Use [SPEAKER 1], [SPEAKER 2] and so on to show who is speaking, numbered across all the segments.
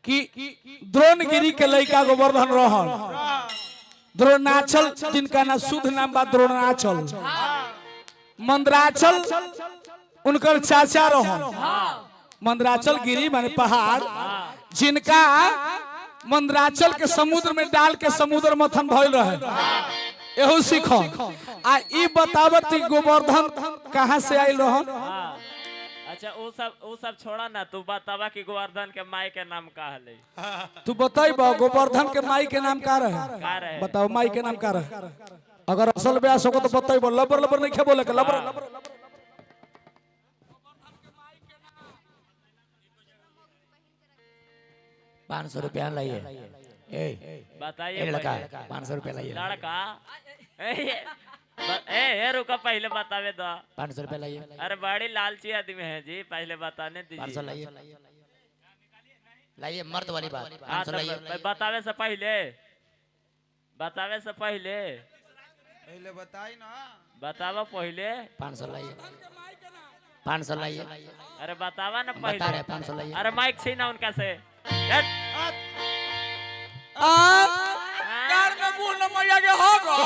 [SPEAKER 1] कि द्रोणगिरी के लड़का गोवर्धन रहल द्रोणाचल जिनका ना शुद्ध नाम बा द्रोणाचल मंदराचल उनकर चाचा रहल मंदराचल गिरी माने पहाड़ जिनका मंदराचल के समुद्र में डाल के समुद्र मथन भइल रहे एहू सीखो आ ई बतावत गोवर्धन कहां से आइल रहन।
[SPEAKER 2] अच्छा वो सब छोड़ा ना तू बतावा कि गोवर्धन के माई के नाम का हले
[SPEAKER 1] तू बताइबा गोवर्धन के माई के नाम का रहे बताओ माई के नाम का रहे अगर असल ब्यास हो तो बताइबा लबर लबर नहीं खे बोले के लबर
[SPEAKER 3] 500 रुपया लाइए
[SPEAKER 2] बताइए
[SPEAKER 3] लड़का 500 रुपया लाइए
[SPEAKER 2] लड़का ए रुका पहले बतावे दो
[SPEAKER 3] 500 रुपया लाइए
[SPEAKER 2] अरे बड़ी लालची आदमी है जी पहले बताने दीजिए
[SPEAKER 3] 500 लाइए लाइए मर्द वाली बात 500 लाइए
[SPEAKER 2] बतावे से पहले
[SPEAKER 4] बताई ना
[SPEAKER 2] बतावा पहले
[SPEAKER 3] 500 लाइए 500 लाइए
[SPEAKER 2] अरे बतावा ना
[SPEAKER 3] बता
[SPEAKER 2] पहले
[SPEAKER 3] रहे 500 लाइए
[SPEAKER 2] अरे माइक छीना उनका से
[SPEAKER 1] यार में बोल न मैया के होगा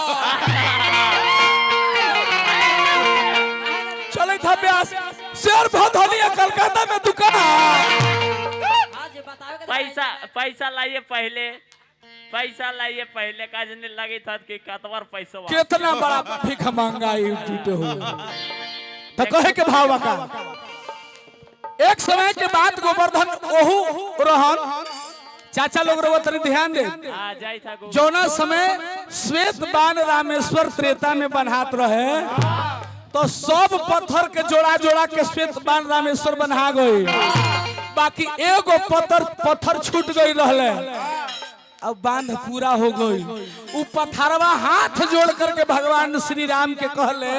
[SPEAKER 1] चले था ब्यास शेर भदौलिया कलकत्ता में दुकान
[SPEAKER 2] पैसा लाइए पहले का जने लगी था कि कतवर पैसा
[SPEAKER 1] कितना बड़ा भीख महंगाई टूटे हुए तो कहे के भाव का एक समय के बाद गोवर्धन ओहू रहन चाचा लोग रो तनी ध्यान दे जौना समय श्वेत बाण रामेश्वर त्रेता में बन्हात रहे तो सब पत्थर के जोड़ा जोड़ा के श्वेत बाण रामेश्वर बन्हा गई बाकी एगो पत्थर छूट गई रहले अब बांध पूरा हो गई उ पत्थरवा हाथ जोड़ करके भगवान श्री राम के कहले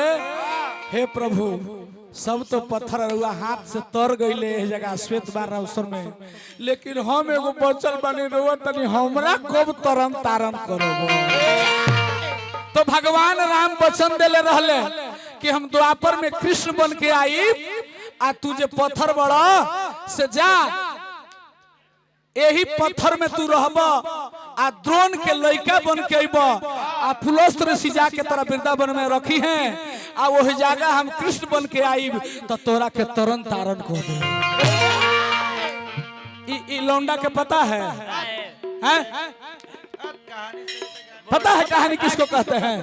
[SPEAKER 1] हे प्रभु सब तो पत्थर रुआ हाथ से तर गईले जगह श्वेत बाण रामेश्वर में लेकिन हम एगो बचल बनी रुआ तनी हमरा कब तरन तारण करोगे तो भगवान राम वचन देले रहले कि हम द्वापर में कृष्ण बन के आई आ तुझे पत्थर बड़ा से जा यही पत्थर में तू रहब आ द्रोण के लड़का बन के अइब आ फुलस्त्र सिजा के तरह वृंदावन में रखी है आ वही जगह हम कृष्ण बन के आईब तो तोरा के तरन तारण को दे ई लौंडा के पता है हैं पता है कहानी किसको कहते हैं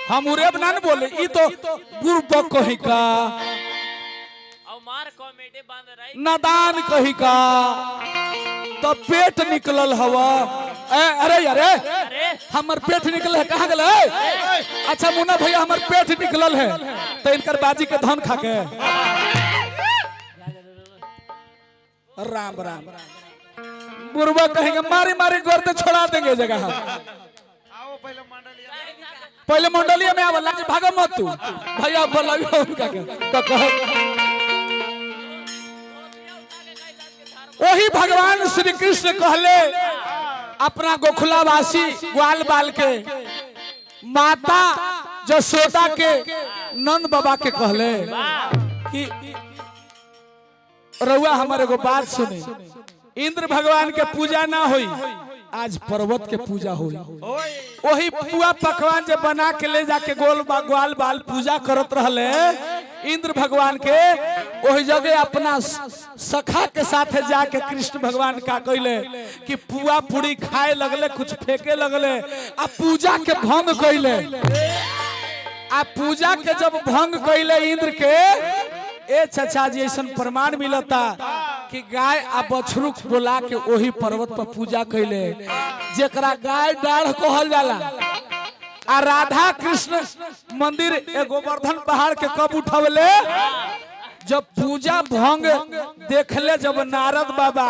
[SPEAKER 1] हम उरेब ना बोले ई तो गुरबक कही का
[SPEAKER 2] कॉमेडी बंद रही
[SPEAKER 1] नादान कही का तो पेट निकलल हवा अरे अरे हमर पेट निकल है कहाँ गए अच्छा मुन्ना भैया हमर पेट निकलल है तो इनकर बाजी के धन खा के राम राम बुरबा कहेंगे मारी मारी गर्दन छोड़ा देंगे जगह पहले मंडलिया में आवला भागा मत तू भैया बोला उनका के तो कहे वही भगवान श्री कृष्ण कहले अपना गोखुलावासी ग्वाल बाल के माता जसोदा के नंद बाबा के कहले कि रउआ हमारे को बात सुने इंद्र भगवान के पूजा ना होई आज पर्वत के पूजा हुई वही पुआ पकवान जब बना के ले जाके ग्वाल बाल पूजा करत रहले इंद्र भगवान के वही जगह अपना सखा के साथ जाके कृष्ण भगवान का कहले कि पुआ पूरी खाए लगले कुछ फेंके लगले आ पूजा के भंग कहले आ पूजा के जब भंग कहले इंद्र के ए चाचा जी ऐसा प्रमाण मिलता कि गाय आ बछरू बोला के वही पर्वत पर पूजा कैले जेकरा गाय डाढ़ कहल जाला आ राधा कृष्ण मंदिर गोवर्धन पहाड़ के कब उठवले जब पूजा भंग देखले जब नारद बाबा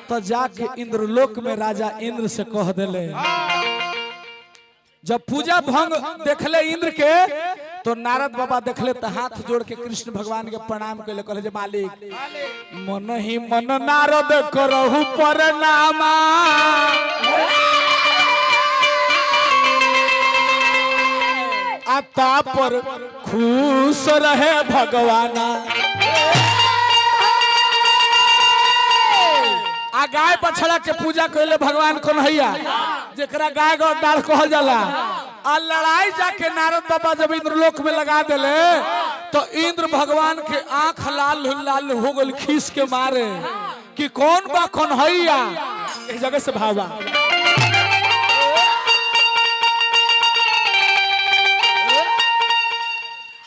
[SPEAKER 1] तो जाके इंद्रलोक में राजा इंद्र से कह दिले जब पूजा भंग देखले इंद्र के तो नारद बाबा देखले तो हाथ जोड़ के कृष्ण भगवान के प्रणाम कैले कहले जे मालिक मन ही मन नारद करहु प्रणामा आता पर खुश रहे भगवाना गाय बछड़ा के पूजा कैले भगवान कन्हैया जेकरा गाय गौ डाल कहल जाला। आ लड़ाई जाके नारद बाबा जब इंद्रलोक में लगा दिले तो इंद्र भगवान के आंख लाल लाल हो गल खीस के मारे कि कौन बा कन्हैया। इस जगह से भावा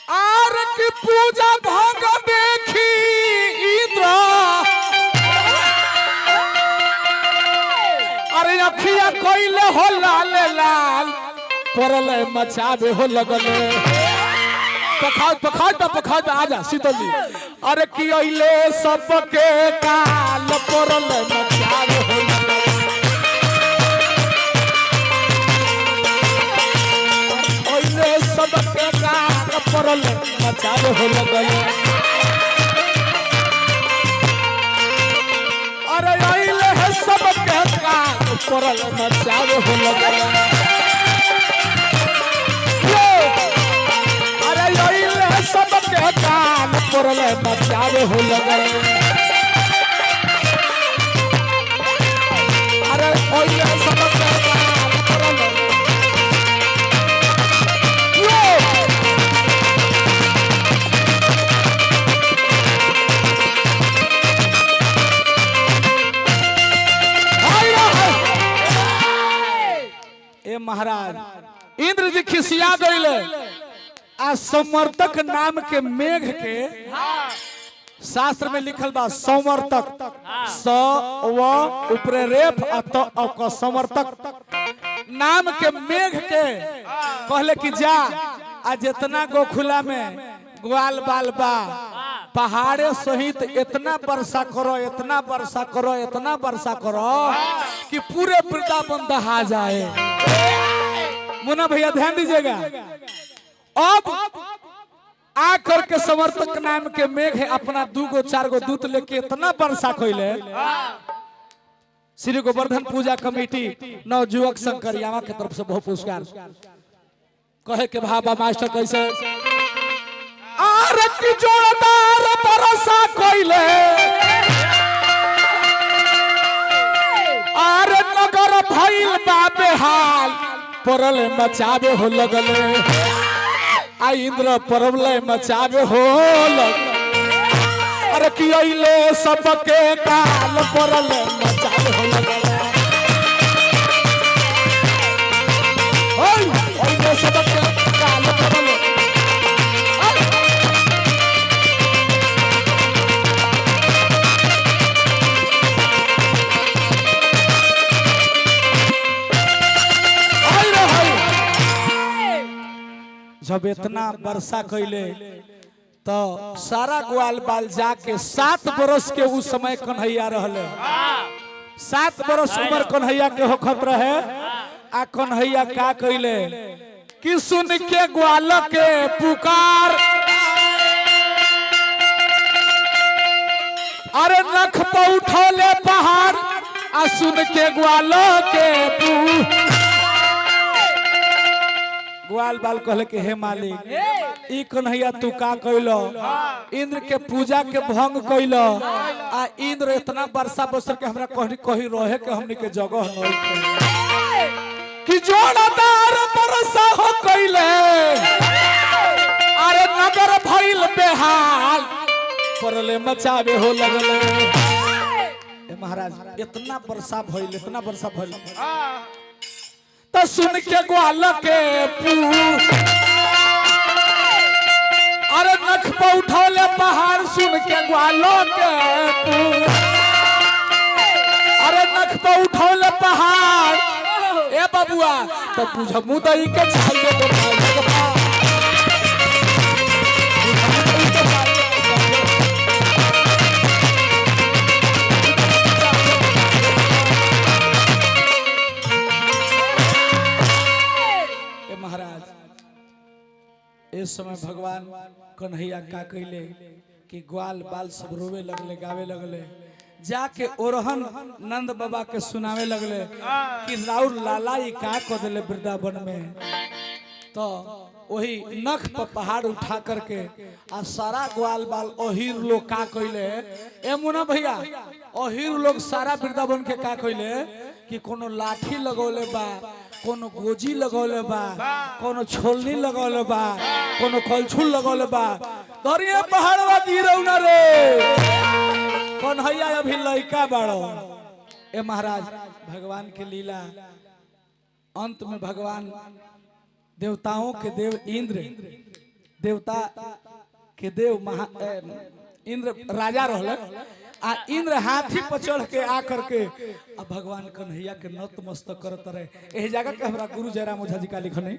[SPEAKER 1] आर की पूजा भंग देखी इंद्र अरे अखिया कोइले हो लाल लाल परल मचावे हो लगले। पखाज आजा शीतल जी। अरे की अइले सबके काल परल मचावे हो लगले। अइले सबके काल परल मचावे हो लगले। अरे अइले सबके काल परल मचावे हो लगले। सबके कान परल मचावे हो लगल। अरे ओइले सबके कान परल ए महाराज इंद्र जी खिसिया गइले। आ समर्थक नाम के मेघ के शास्त्र में लिखल बा समर्थक स व ऊपरे रेफ अ समर्थक नाम के मेघ के कहले कि जा आ जितना गोखुला में ग्वाल बाल बा पहाड़े सहित इतना वर्षा करो इतना वर्षा करो इतना वर्षा करो कि पूरे वृंदावन दहा जाए। मुन्ना भैया ध्यान दीजिएगा। अब आ करके समर्थक नाम के मेघ है अपना 2 4 दूत लेके इतना वर्षा कैले। श्री गोवर्धन पूजा कमेटी नवयुवक शंकरियावा के तरफ से बहुत पुरस्कार कहे के भाबा मास्टर कैसे आर की जोरदार वर्षा कैले। आर नगर भइल बा बेहाल परल मचावे हो लगले। आ इंद्र परवलय मचावे हो लग। अरे कि अइले सबके काल परल मचावे हो लगल। अइले सबके काल परल जब इतना वर्षा कैले तो सारा ग्वाल बाल जाके 7 बरस के उस समय कन्हैया रहले। 7 बरस उम्र कन्हैया के होखत रहे। आ कन्हैया का कैले कि सुन के ग्वाल के पुकार अरे नख पे उठौले पहाड़ आ सुन के ग्वाल के ग्वाल बाल कहले कि हे मालिक ई कन्हैया तू का कैलो इंद्र के पूजा के भंग कैलो। आ इंद्र इतना वर्षा बरस के हमरा कहीं रहे के हमनी के जगह नहीं कि जोरदार वर्षा हो कैले। अरे नगर भइल बेहाल परले मचावे हो लगले। महाराज इतना वर्षा भइल तो सुन के ग्वाल के अरे नख पे उठौले पहाड़ सुन के ग्वाल के अरे नख पे उठौले पहाड़ ए बबुआ तो तुझ मुदई के चाहिए इस समय भगवान कन्हैया का कैले कि ग्वाल बाल सब रोवे लगले गावे लगले। जाके ओरहन नंद बाबा के सुनावे लगले कि राउर लाला ई का कर दिले वृंदावन में। तो वही नख पर पहाड़ उठा करके आ सारा ग्वाल बाल ओहिर लोग का कइले ए मुना भैया ओहिर लोग सारा वृंदावन के का कइले कि कोनो लाठी लगौले बा कोनो गोजी लगौले बा कोनो छोलनी लगौले बा कोनो कलछुल लगौले बा धरिए पहाड़वा गिरौ ना रे कौन हैया अभी लइका बाड़ो ए महाराज भगवान के लीला अंत में भगवान देवताओं के देव इंद्र देवता के देव इंद्र राजा रहले आ इंद्र हाथी पर चढ़ के आ करके आ भगवान कन्हैया के नतमस्तक करत रहे एही जगह के हमरा गुरु जयराम ओझा जी का लिखने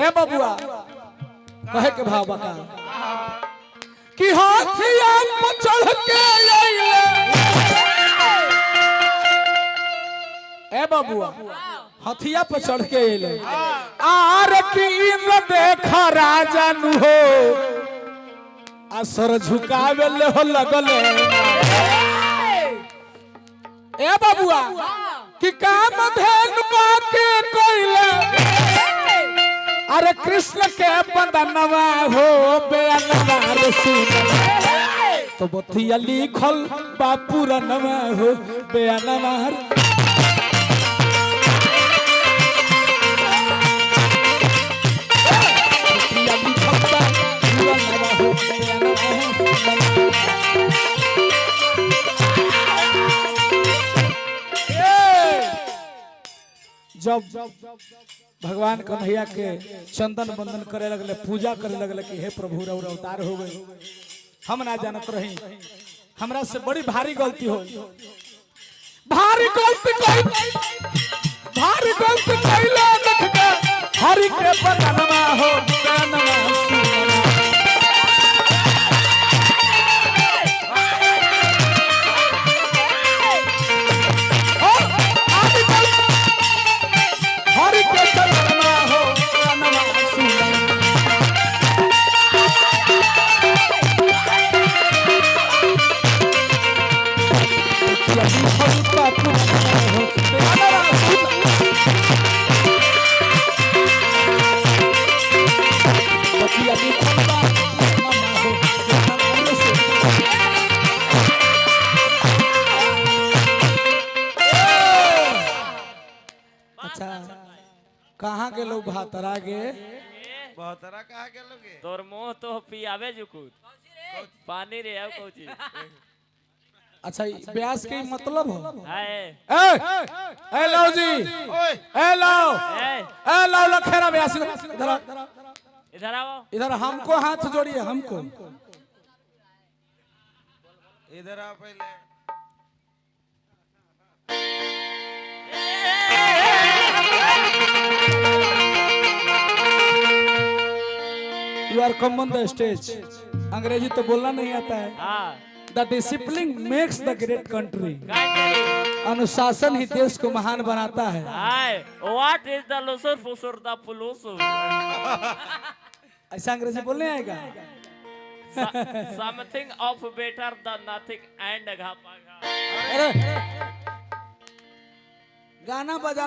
[SPEAKER 1] ए बबुआ कहे के भाव बका कि हाथिया पर चढ़ के आइले ए बबुआ हथिया पर चढ़ के अइले आर की इंद्र देख राजा नु हो असर झुकावे ले हो लगले ए बबुआ कि काम धेनु के कइले अरे कृष्ण के बंदनवा हो बेअनवा रसूल तो बथिया लिखल बापुरनवा हो बेअनवा जब भगवान कन्हैया के चंदन बंदन करे लगले पूजा करे लगले कि हे प्रभु रउर अवतार हो गए हम ना जानत रही हमरा से बड़ी भारी गलती हो भारी गलती कइले देख के हरि के बंदनमा हो बंदनमा कहाँ के लोग भातरा गे
[SPEAKER 4] बहुतरा कहा के लोगे
[SPEAKER 2] तोर मुंह तो पियावे जुकुत पानी रे अब कोची
[SPEAKER 1] अच्छा ब्यास के मतलब हो
[SPEAKER 2] हाय
[SPEAKER 1] ए लाओ जी ए लाओ लखेरा ब्यास
[SPEAKER 2] इधर आओ
[SPEAKER 1] इधर हमको हाथ जोड़िए हमको
[SPEAKER 4] इधर आ पहले
[SPEAKER 1] You are come on the stage. अंग्रेजी तो बोलना नहीं आता है
[SPEAKER 2] हाँ
[SPEAKER 1] The discipline makes the great country. अनुशासन ही देश को महान बनाता है
[SPEAKER 2] हाय what is the lusur fusur the pulusur
[SPEAKER 1] ऐसा अंग्रेजी बोलने आएगा
[SPEAKER 2] something of better than nothing and घापा
[SPEAKER 1] अरे गाना बजा